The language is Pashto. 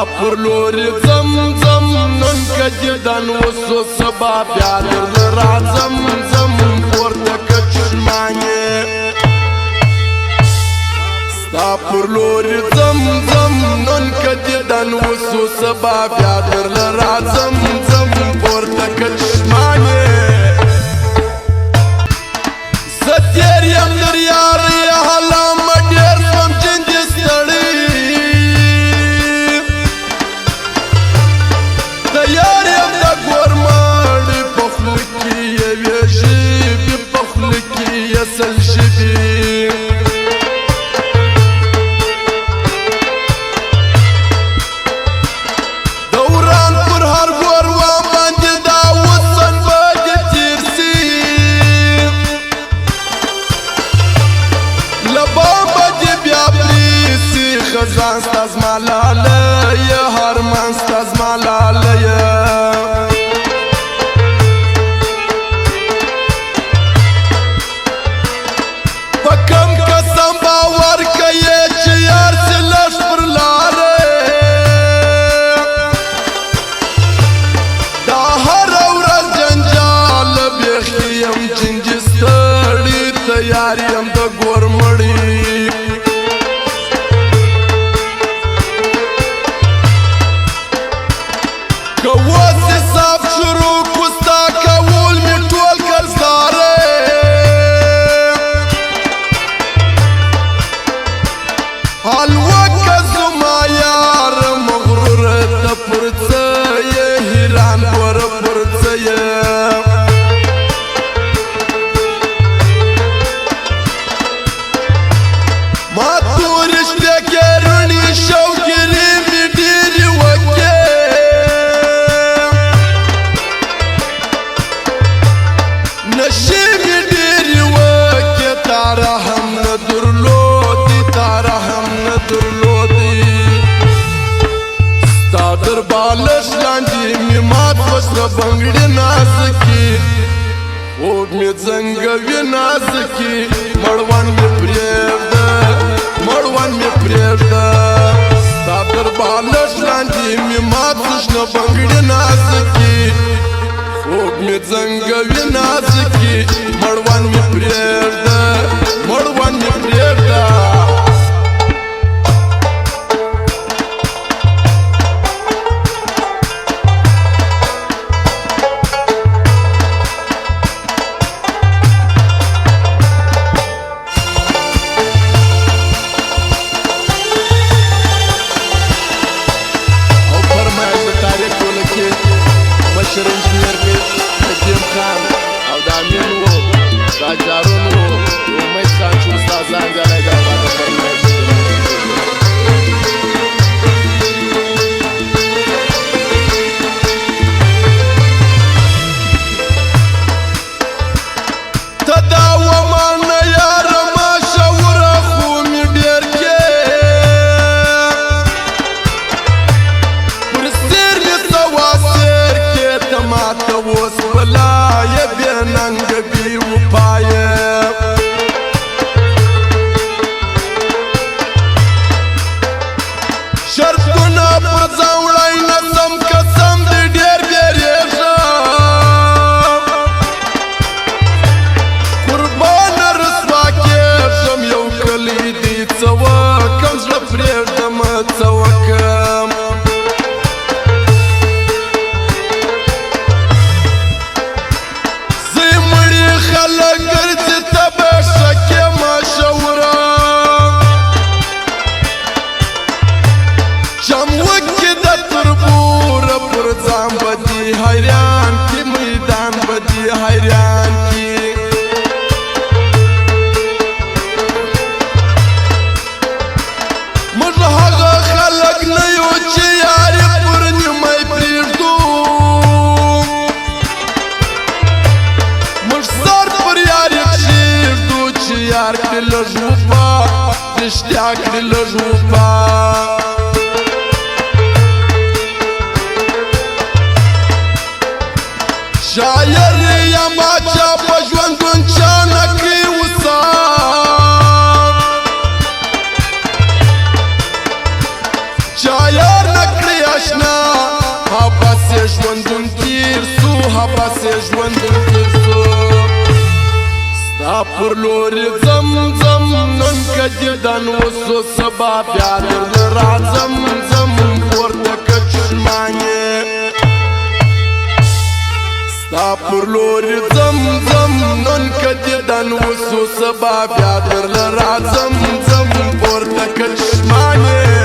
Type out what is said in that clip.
پر لوري زم زم نن کجدن وسو سبا بیا در راځم زم ورته کچمانه ستا پر لوري زم زم نن کجدن وسو سبا بیا در راځم زم ورته کچمانه ستیر یم در یار حالا مډیر سم چنجس تړي دوران پر هر گور وام باندې دا وسن باندې تیر سي لبام باندې بیا پریسي خزان ستاز مالاله یا هرمان ستاز مالاله کم قسم باور کئے چه یار سے لش پر لارے دا ہر اورز جنجال بیخیم چنجستڑی تیاریم دا گور مڑی کواز صاف شروع کستا کول میں ٹول کرزدارے حلوه کزما یار مغرور ته پرڅه هیران ور پرڅه ما تورشته کېرنی شوګری می ډیری وکه نشي می ډیری وکه تار هم درلو ستا در بالش لاندې می مات وسره بنګړې نازکي اوږ می ځنګوي نازکي مړوند می پرېږده ستا در بالش لاندې می مات وسره بنګړې نازکي اوږ می ځنګوي نازکي مړوند می پرېږده شاعر یا ماچا پژوندون چانکی وسا شاعر نکړي آشنا هبس ژوندون تیر سو هبس ژوندون تیر سو ستا پر لوري ځم ځم نن که دیدن وسو سبا بیا درله راځم ځم پورته که چشمانې ستا پر لوري ځم ځم نن که دیدن وسو سبا بیا درله راځم ځم پورته که چشمانې